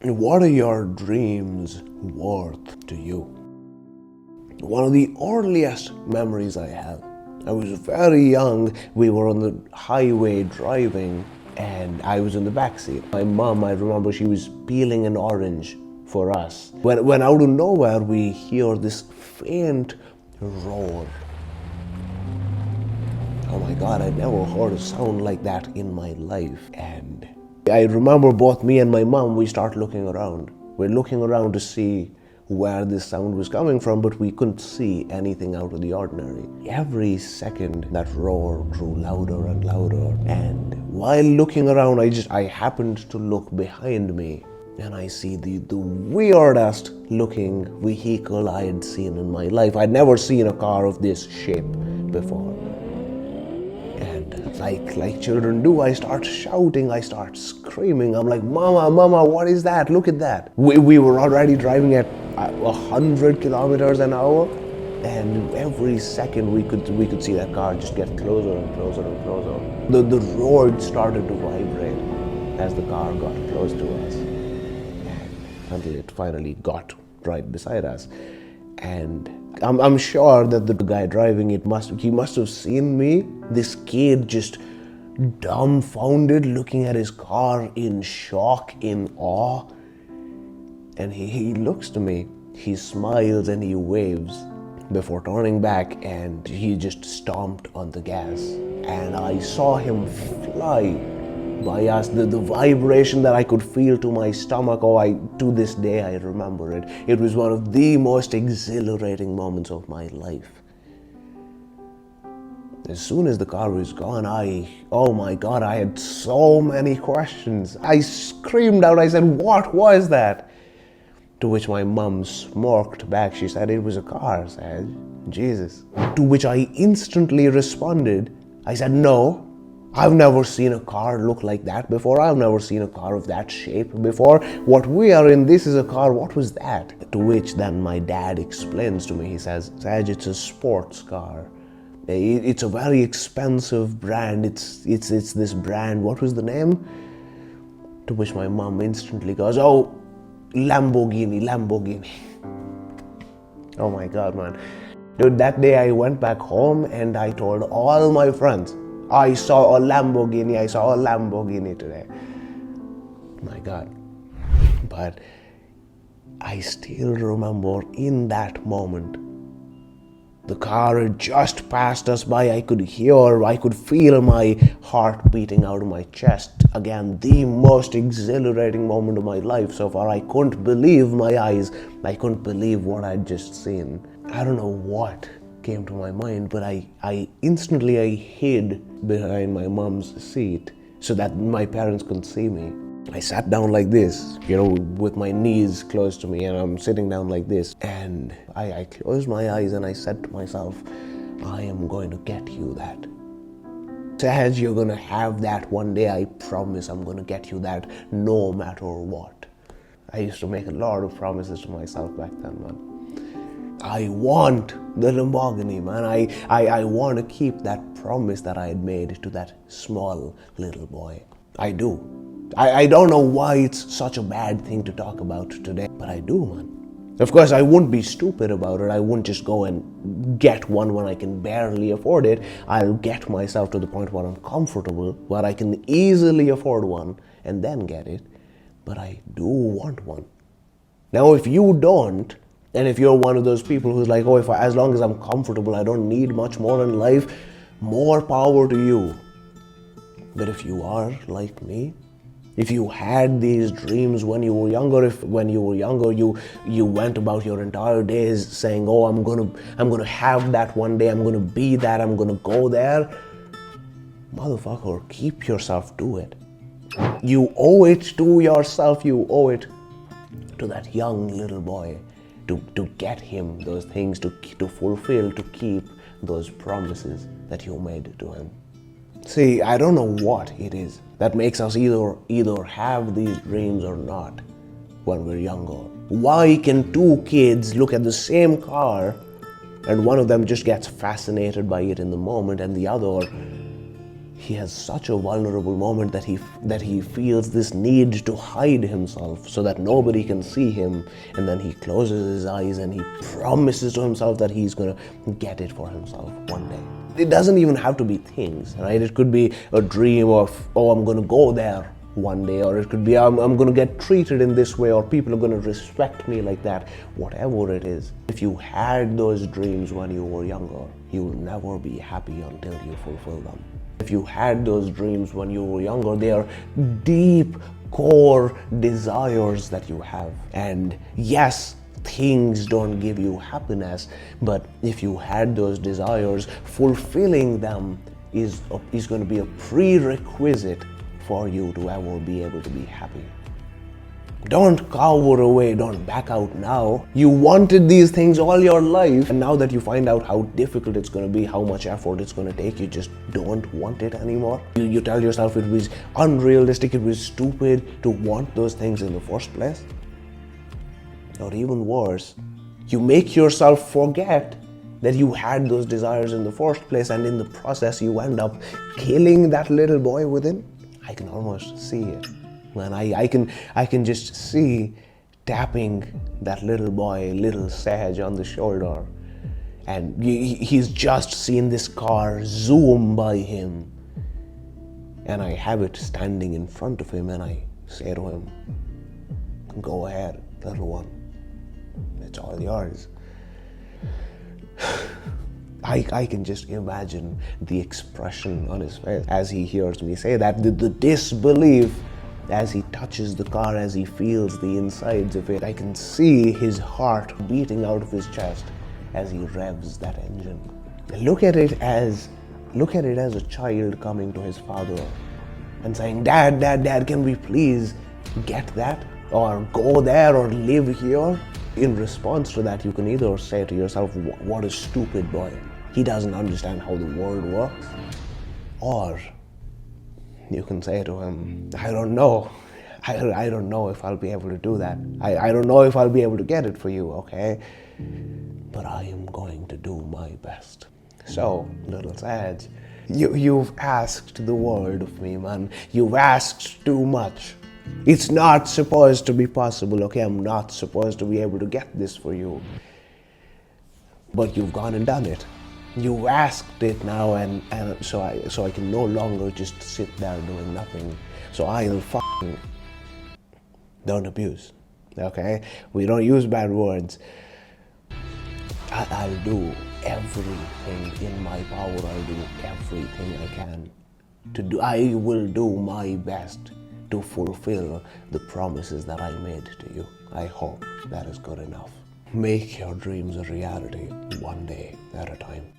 What are your dreams worth to you? One of the earliest memories I have, I was very young. We were on the highway driving and I was in the back seat. My mom, I remember she was peeling an orange for us. When out of nowhere we hear this faint roar. Oh my God, I'd never heard a sound like that in my life. And I remember both me and my mom, we start looking around. We're looking around to see where this sound was coming from, but we couldn't see anything out of the ordinary. Every second that roar grew louder and louder. And while looking around, I happened to look behind me and I see the weirdest looking vehicle I had seen in my life. I'd never seen a car of this shape before. And like children do, I start shouting, I start screaming. I'm like, Mama, what is that? Look at that. We were already driving at 100 kilometers an hour, and every second we could see that car just get closer and closer and closer. The road started to vibrate as the car got close to us, until it finally got right beside us. And I'm sure that the guy driving it he must have seen me, this kid just dumbfounded, looking at his car in shock, in awe. And he looks to me, he smiles and he waves before turning back, and he just stomped on the gas. And I saw him fly by us, the vibration that I could feel to my stomach. To this day I remember it. It was one of the most exhilarating moments of my life. As soon as the car was gone, oh my God, I had so many questions. I screamed out, I said, "What was that?" To which my mum smirked back. She said, "It was a car, Sahaj. Jesus." To which I instantly responded, I said, "No, I've never seen a car look like that before. I've never seen a car of that shape before. What we are in, this is a car. What was that?" To which then my dad explains to me, he says, "Sahaj, it's a sports car. It's a very expensive brand. It's this brand. What was the name?" To which my mom instantly goes, "Oh, Lamborghini." Oh my God, man. Dude, that day I went back home and I told all my friends, I saw a Lamborghini today. My God. But I still remember in that moment, the car had just passed us by. I could feel my heart beating out of my chest. Again, the most exhilarating moment of my life so far. I couldn't believe my eyes. I couldn't believe what I'd just seen. I don't know what came to my mind, but I instantly hid behind my mom's seat so that my parents couldn't see me. I sat down like this, with my knees close to me, and I'm sitting down like this. And I closed my eyes and I said to myself, I am going to get you that. Sahaj, you're going to have that one day. I promise I'm going to get you that no matter what. I used to make a lot of promises to myself back then, man. I want the Lamborghini, man. I want to keep that promise that I had made to that small little boy. I do. I don't know why it's such a bad thing to talk about today, but I do, man. Of course, I wouldn't be stupid about it. I wouldn't just go and get one when I can barely afford it. I'll get myself to the point where I'm comfortable, where I can easily afford one, and then get it. But I do want one. Now, if you don't, and if you're one of those people who's like, as long as I'm comfortable, I don't need much more in life, more power to you. But if you are like me, if you had these dreams when you were younger, you went about your entire days saying, I'm gonna have that one day, I'm gonna be that, I'm gonna go there, motherfucker, keep yourself to it. You owe it to yourself, you owe it to that young little boy to get him those things, to fulfill, to keep those promises that you made to him. See, I don't know what it is that makes us either have these dreams or not when we're younger. Why can two kids look at the same car and one of them just gets fascinated by it in the moment and the other he has such a vulnerable moment that he feels this need to hide himself so that nobody can see him, and then he closes his eyes and he promises to himself that he's gonna get it for himself one day. It doesn't even have to be things, right? It could be a dream of, oh, I'm gonna go there one day, or it could be I'm gonna get treated in this way, or people are gonna respect me like that. Whatever it is, if you had those dreams when you were younger, you will never be happy until you fulfill them. If you had those dreams when you were younger, they are deep core desires that you have. And yes, things don't give you happiness, but if you had those desires, fulfilling them is going to be a prerequisite for you to ever be able to be happy. Don't cower away, don't back out now. You wanted these things all your life, and now that you find out how difficult it's going to be, how much effort it's going to take, you just don't want it anymore. You tell yourself it was unrealistic, it was stupid to want those things in the first place. Or even worse, you make yourself forget that you had those desires in the first place, and in the process you end up killing that little boy within. I can almost see it. Man, I can just see tapping that little boy, little Sahaj, on the shoulder, and he's just seen this car zoom by him, and I have it standing in front of him, and I say to him, go ahead, little one, it's all yours. I can just imagine the expression on his face as he hears me say that, the disbelief as he touches the car, as he feels the insides of it. I can see his heart beating out of his chest as he revs that engine. Look at it as a child coming to his father and saying, Dad, can we please get that? Or go there, or live here? In response to that, you can either say to yourself, what a stupid boy. He doesn't understand how the world works. Or you can say to him, I don't know. I don't know if I'll be able to do that. I don't know if I'll be able to get it for you, okay? But I am going to do my best. So, little Sahaj, you've asked the world of me, man. You've asked too much. It's not supposed to be possible, okay? I'm not supposed to be able to get this for you. But you've gone and done it. You asked it now, and so I can no longer just sit there doing nothing. So I'll don't abuse, okay? We don't use bad words. I'll do everything in my power. I'll do everything I can I will do my best to fulfill the promises that I made to you. I hope that is good enough. Make your dreams a reality, one day at a time.